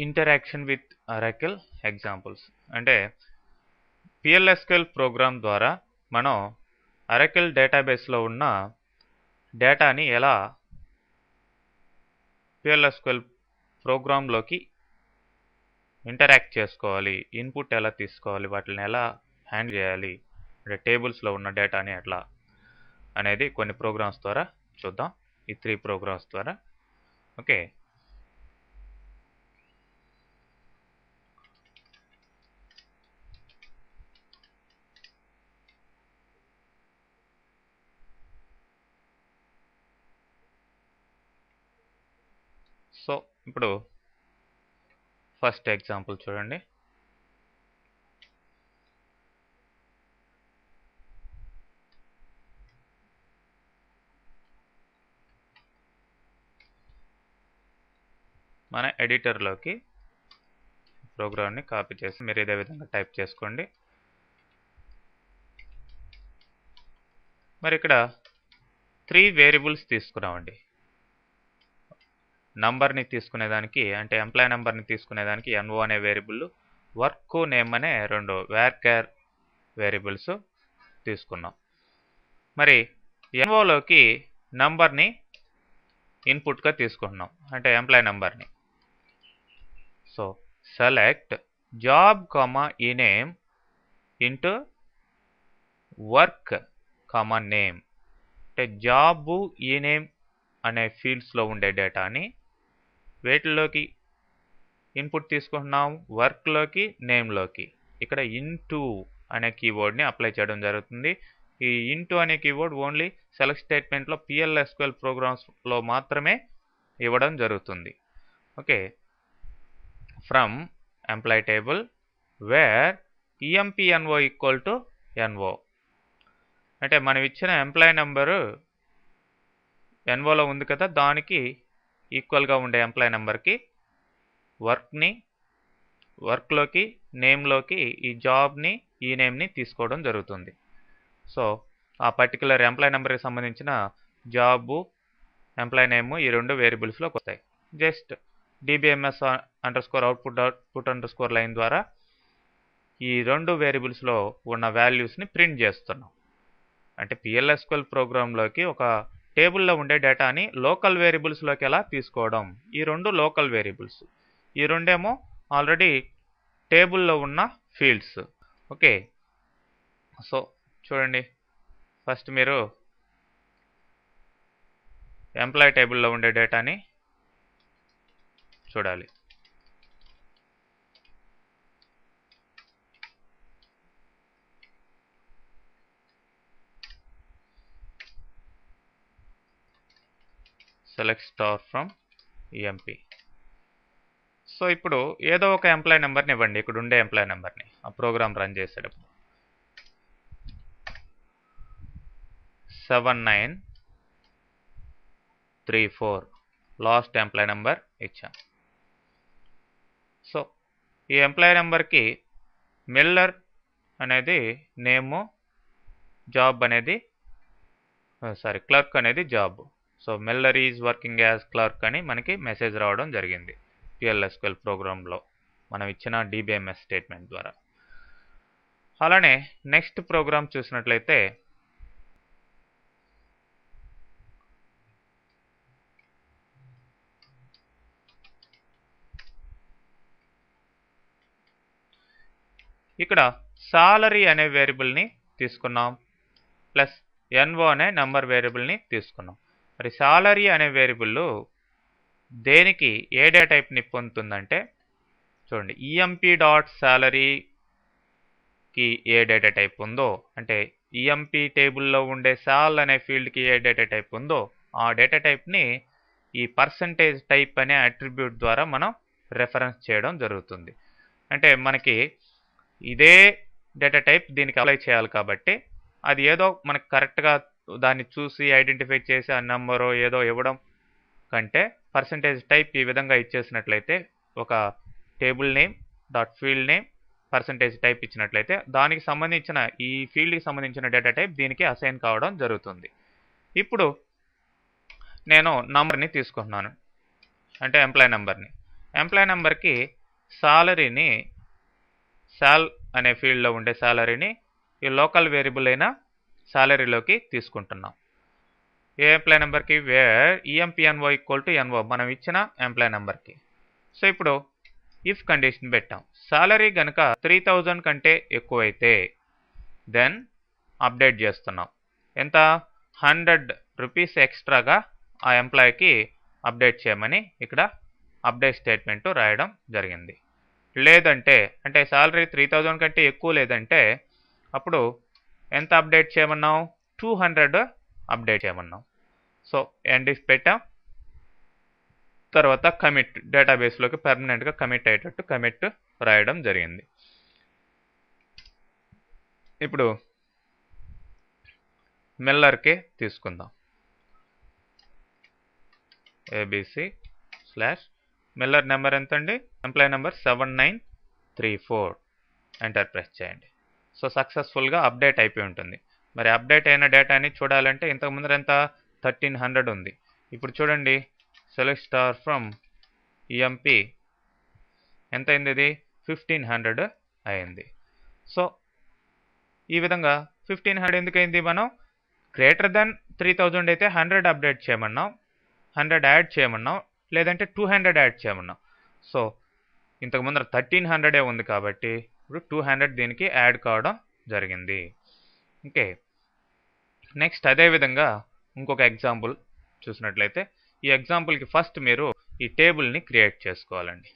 Interaction with Oracle examples. అంటే PLSQL programme ద్వారా మనం Oracle డేటాబేస్లో ఉన్న డేటాని ఎలా PLSQL ప్రోగ్రాంలోకి ఇంటరాక్ట్ చేసుకోవాలి, ఇన్పుట్ ఎలా తీసుకోవాలి, వాటిని ఎలా హ్యాండిల్ చేయాలి, అంటే టేబుల్స్లో ఉన్న డేటాని ఎట్లా అనేది కొన్ని ప్రోగ్రామ్స్ ద్వారా చూద్దాం. ఈ 3 ప్రోగ్రామ్స్ ద్వారా. ఓకే, సో ఇప్పుడు ఫస్ట్ ఎగ్జాంపుల్ చూడండి. మన ఎడిటర్లోకి ప్రోగ్రామ్ని కాపీ చేసి మీరు ఇదే విధంగా టైప్ చేసుకోండి. మరి ఇక్కడ 3 వేరియబుల్స్ తీసుకున్నామండి. నంబర్ని తీసుకునేదానికి, అంటే ఎంప్లాయ్ నెంబర్ని తీసుకునేదానికి NO అనే వేరియబుల్, వర్క్ నేమ్ అనే 2 varchar వేరియబుల్స్ తీసుకున్నాం. మరి NOలోకి నంబర్ని ఇన్పుట్గా తీసుకుంటున్నాం, అంటే ఎంప్లాయ్ నెంబర్ని. So select job ename into work name. అంటే జాబ్ ename అనే ఫీల్డ్స్లో ఉండే డేటాని వేటిలోకి ఇన్పుట్ తీసుకుంటున్నాం, వర్క్లోకి, నేమ్లోకి. ఇక్కడ ఇంటూ అనే కీవర్డ్ని అప్లై చేయడం జరుగుతుంది. ఈ ఇంటూ అనే కీవర్డ్ ఓన్లీ సెలెక్ట్ స్టేట్మెంట్లో PLSQL ప్రోగ్రామ్స్లో మాత్రమే ఇవ్వడం జరుగుతుంది. Okay, from employee table where EMP_NO equal to NO. అంటే మనం ఇచ్చిన ఎంప్లాయ్ నెంబరు NOలో ఉంది కదా, దానికి ఈక్వల్గా ఉండే ఎంప్లాయ్ నెంబర్కి వర్క్లోకి, నేమ్లోకి ఈ జాబ్ని, ఈ నేమ్ని తీసుకోవడం జరుగుతుంది. సో ఆ పర్టికులర్ ఎంప్లాయ్ నెంబర్కి సంబంధించిన జాబు, ఎంప్లాయ్ నేమ్ ఈ 2 వేరియబుల్స్లోకి వస్తాయి. జస్ట్ DBMS_output_ లైన్ ద్వారా ఈ 2 వేరియబుల్స్లో ఉన్న వాల్యూస్ని ప్రింట్ చేస్తున్నాం. అంటే PLSQL ప్రోగ్రాంలోకి ఒక టేబుల్లో ఉండే డేటాని లోకల్ వేరియబుల్స్లోకి ఎలా తీసుకోవడం. ఈ 2 లోకల్ వేరియబుల్స్, ఈ 2 ఏమో ఆల్రెడీ టేబుల్లో ఉన్న ఫీల్డ్స్. ఓకే, సో చూడండి, ఫస్ట్ మీరు ఎంప్లాయ్ టేబుల్లో ఉండే డేటాని చూడాలి. Select star from EMP. So ఇప్పుడు ఏదో ఒక ఎంప్లాయ్ నెంబర్ని ఇవ్వండి, ఇక్కడ ఉండే ఎంప్లాయ్ నెంబర్ని ఆ ప్రోగ్రామ్ రన్ చేసేటప్పుడు. 7934 లాస్ట్ ఎంప్లాయ్ నెంబర్ ఇచ్చాం. సో ఈ ఎంప్లాయ్ నెంబర్కి మిల్లర్ అనేది నేము, జాబ్ అనేది క్లర్క్ అనేది job. So Miller is working as clerk అని మనకి మెసేజ్ రావడం జరిగింది PLSQL ప్రోగ్రాంలో మనం ఇచ్చిన DBMS స్టేట్మెంట్ ద్వారా. అలానే నెక్స్ట్ ప్రోగ్రామ్ చూసినట్లయితే ఇక్కడ సాలరీ అనే వేరియబుల్ని తీసుకున్నాం, ప్లస్ NO అనే నంబర్ వేరియబుల్ని తీసుకున్నాం. మరి సాలరీ అనే వేరియబుల్ దేనికి ఏ డేటా టైప్ని పొందుతుందంటే చూడండి, EMP.salaryకి ఏ డేటా టైప్ ఉందో, అంటే EMP టేబుల్లో ఉండే సాల్ అనే ఫీల్డ్కి ఏ డేటా టైప్ ఉందో ఆ డేటా టైప్ని ఈ పర్సంటేజ్ టైప్ అనే అట్రిబ్యూట్ ద్వారా మనం రెఫరెన్స్ చేయడం జరుగుతుంది. అంటే మనకి ఇదే డేటా టైప్ దీనికి అప్లై చేయాలి కాబట్టి అది ఏదో మనకు కరెక్ట్గా దాన్ని చూసి ఐడెంటిఫై చేసి ఆ నెంబరో ఏదో ఇవ్వడం కంటే పర్సంటేజ్ టైప్ ఈ విధంగా ఇచ్చేసినట్లయితే, ఒక table name dot field name percentage type ఇచ్చినట్లయితే దానికి సంబంధించిన ఈ ఫీల్డ్కి సంబంధించిన డేటా టైప్ దీనికి అసైన్ కావడం జరుగుతుంది. ఇప్పుడు నేను నంబర్ని తీసుకుంటున్నాను, అంటే ఎంప్లాయ్ నెంబర్ని. ఎంప్లాయ్ నెంబర్కి సాలరీని సాల్ అనే ఫీల్డ్లో ఉండే సాలరీని ఈ లోకల్ వేరియబుల్ అయిన సాలరీలోకి తీసుకుంటున్నాం. ఏ ఎంప్లాయ్ నెంబర్కి? Wear EMPNO equal to NO, మనం ఇచ్చిన ఎంప్లాయ్ నెంబర్కి. సో ఇప్పుడు ఇఫ్ కండిషన్ పెట్టాం. సాలరీ కనుక 3000 కంటే ఎక్కువైతే దెన్ అప్డేట్ చేస్తున్నాం. ఎంత? 100 రూపీస్ ఎక్స్ట్రాగా ఆ ఎంప్లాయ్కి అప్డేట్ చేయమని ఇక్కడ అప్డేట్ స్టేట్మెంట్ రాయడం జరిగింది. లేదంటే అంటే సాలరీ 3000 కంటే ఎక్కువ లేదంటే అప్పుడు ఎంత అప్డేట్ చేయమన్నాం? 200 అప్డేట్ చేయమన్నాం. సో ఎండ్ ఇఫ్ పెట్టాం. తర్వాత కమిట్, డేటాబేస్లోకి పర్మనెంట్గా కమిట్ అయ్యేటట్టు కమిట్ రాయడం జరిగింది. ఇప్పుడు మిల్లర్కి తీసుకుందాం. ఏబిసి స్లాష్ మిల్లర్ నెంబర్ ఎంత అండి? Employee number 7934. ఎంటర్ ప్రెస్ చేయండి. సో సక్సెస్ఫుల్గా అప్డేట్ అయిపోయి ఉంటుంది. మరి అప్డేట్ అయిన డేటాని చూడాలంటే ఇంతకు ముందర ఎంత? 1300 ఉంది. ఇప్పుడు చూడండి, సెలెక్ట్ స్టార్ ఫ్రమ్ ఈఎంపి ఎంత అయింది? ఇది 1500 అయింది. సో ఈ విధంగా 1500 ఎందుకు అయింది? మనం గ్రేటర్ దెన్ 3000 అయితే 100 అప్డేట్ చేయమన్నాం, 100 యాడ్ చేయమన్నాం, లేదంటే 200 యాడ్ చేయమన్నాం. సో ఇంతకు ముందర 1300 ఉంది కాబట్టి ఇప్పుడు 200 దీనికి యాడ్ కావడం జరిగింది. ఓకే, నెక్స్ట్ అదేవిధంగా ఇంకొక ఎగ్జాంపుల్ చూసినట్లయితే ఈ ఎగ్జాంపుల్కి ఫస్ట్ మీరు ఈ టేబుల్ని క్రియేట్ చేసుకోవాలండి.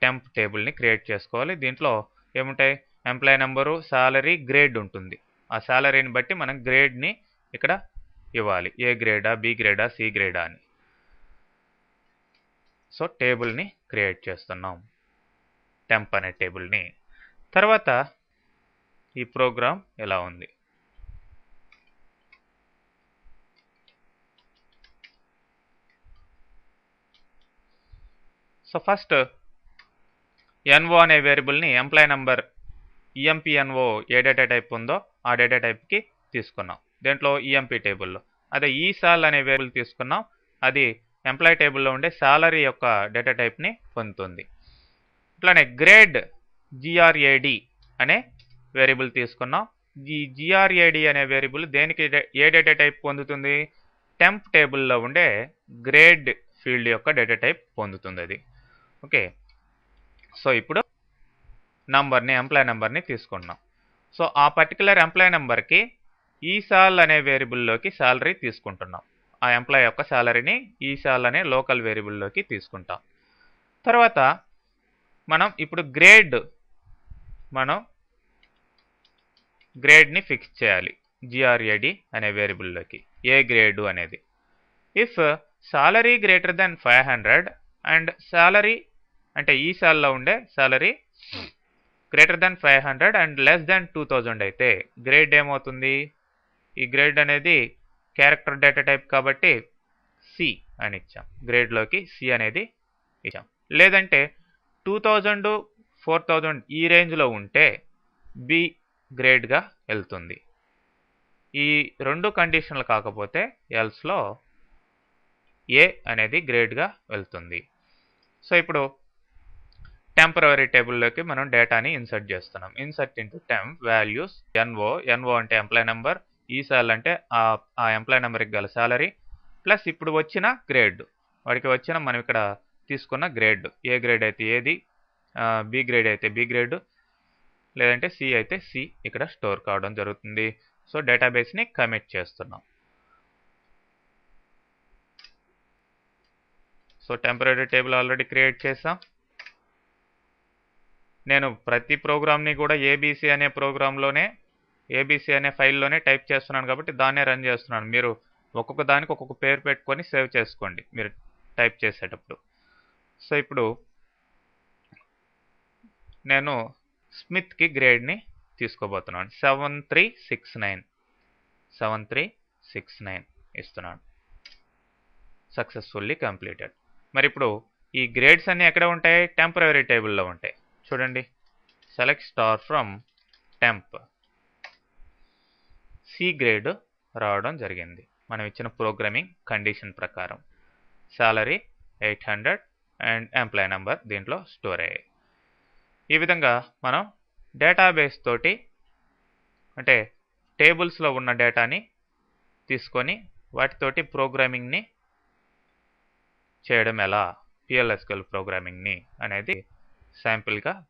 టెంప్ టేబుల్ని క్రియేట్ చేసుకోవాలి. దీంట్లో ఏముంటాయి? ఎంప్లాయ్ నెంబరు, సాలరీ, గ్రేడ్ ఉంటుంది. ఆ సాలరీని బట్టి మనం గ్రేడ్ని ఇక్కడ ఇవ్వాలి. ఏ గ్రేడా, బి గ్రేడా, సి గ్రేడా అని. సో టేబుల్ని క్రియేట్ చేస్తున్నాం, టెంప్ అనే టేబుల్ని. తర్వాత ఈ ప్రోగ్రామ్ ఎలా ఉంది? సో ఫస్ట్ ఎన్ఓ అనే వేరియబుల్ని ఎంప్లాయ్ నెంబర్ ఈఎంపిఎన్ఓ ఏ డేటా టైప్ ఉందో ఆ డేటా టైప్కి తీసుకున్నాం దేంట్లో? ఈఎంపి టేబుల్లో. అదే ఈ సాల్ అనే వేరియబుల్ తీసుకున్నాం, అది ఎంప్లాయ్ టేబుల్లో ఉండే సాలరీ యొక్క డేటా టైప్ని పొందుతుంది. ఇట్లానే గ్రేడ్ జిఆర్ఏడి అనే వేరియబుల్ తీసుకున్నాం. ఈ జిఆర్ఏడి అనే వేరియబుల్ దేనికి ఏ డేటా టైప్ పొందుతుంది? టెంప్ టేబుల్లో ఉండే గ్రేడ్ ఫీల్డ్ యొక్క డేటా టైప్ పొందుతుంది అది. ఓకే, సో ఇప్పుడు నంబర్ని, ఎంప్లాయ్ నెంబర్ని తీసుకున్నాం. సో ఆ పర్టికులర్ ఎంప్లాయ్ నెంబర్కి ఈ సాల్ అనే వేరియబుల్లోకి సాలరీ తీసుకుంటున్నాం. ఆ ఎంప్లాయ్ యొక్క సాలరీని ఈ సాల్ అనే లోకల్ వేరియబుల్లోకి తీసుకుంటాం. తర్వాత మనం ఇప్పుడు గ్రేడ్ని ఫిక్స్ చేయాలి జిఆర్ఏడి అనే వేరియబుల్లోకి. ఏ గ్రేడు అనేది. If salary greater than 500 and salary అంటే ఈ సాల్లో ఉండే salary greater than 500 and less than 2000 అయితే గ్రేడ్ ఏమవుతుంది? ఈ గ్రేడ్ అనేది క్యారెక్టర్ డేటా టైప్ కాబట్టి సి అని ఇచ్చాం. గ్రేడ్లోకి సి అనేది ఇచ్చాం. లేదంటే 2000, 4000 ఈ రేంజ్లో ఉంటే బి గ్రేడ్గా వెళ్తుంది. ఈ రెండు కండిషన్లు కాకపోతే ఎల్స్లో ఏ అనేది గ్రేడ్గా వెళ్తుంది. సో ఇప్పుడు టెంపరరీ టేబుల్లోకి మనం డేటాని ఇన్సర్ట్ చేస్తున్నాం. Insert into temp values N O అంటే ఎంప్లాయ్ నెంబర్, ఈ సాల్ అంటే ఆ ఎంప్లాయ్ నెంబర్కి గల సాలరీ, ప్లస్ ఇప్పుడు వచ్చిన గ్రేడ్, వాడికి వచ్చిన మనం ఇక్కడ తీసుకున్న గ్రేడ్. ఏ గ్రేడ్ అయితే ఏది, బి గ్రేడ్ అయితే బి గ్రేడ్, లేదంటే సి అయితే సి ఇక్కడ స్టోర్ కావడం జరుగుతుంది. సో డేటాబేస్ని కమిట్ చేస్తున్నాం. So temporary table already create చేసాం. నేను ప్రతి ప్రోగ్రామ్ని కూడా ఏబీసీ అనే ప్రోగ్రాంలోనే, ఏబీసీ అనే ఫైల్లోనే టైప్ చేస్తున్నాను కాబట్టి దాన్నే రన్ చేస్తున్నాను. మీరు ఒక్కొక్క దానికి ఒక్కొక్క పేరు పెట్టుకొని సేవ్ చేసుకోండి మీరు టైప్ చేసేటప్పుడు. సో ఇప్పుడు నేను స్మిత్కి గ్రేడ్ని తీసుకోబోతున్నాను. 7369 ఇస్తున్నాను. Successfully completed. మరి ఇప్పుడు ఈ గ్రేడ్స్ అన్నీ ఎక్కడ ఉంటాయి? టెంపరరీ టేబుల్లో ఉంటాయి. చూడండి, select star from temp, C grade రావడం జరిగింది మనం ఇచ్చిన ప్రోగ్రామింగ్ కండిషన్ ప్రకారం. సాలరీ 800, అండ్ ఎంప్లాయీ నెంబర్ దీంట్లో స్టోర్ అయ్యాయి. ఈ విధంగా మనం డేటాబేస్ తోటి అంటే టేబుల్స్లో ఉన్న డేటాని తీసుకొని వాటితోటి ప్రోగ్రామింగ్ని చేయడం ఎలా, PLSQL ప్రోగ్రామింగ్ని అనేది శాంపిల్గా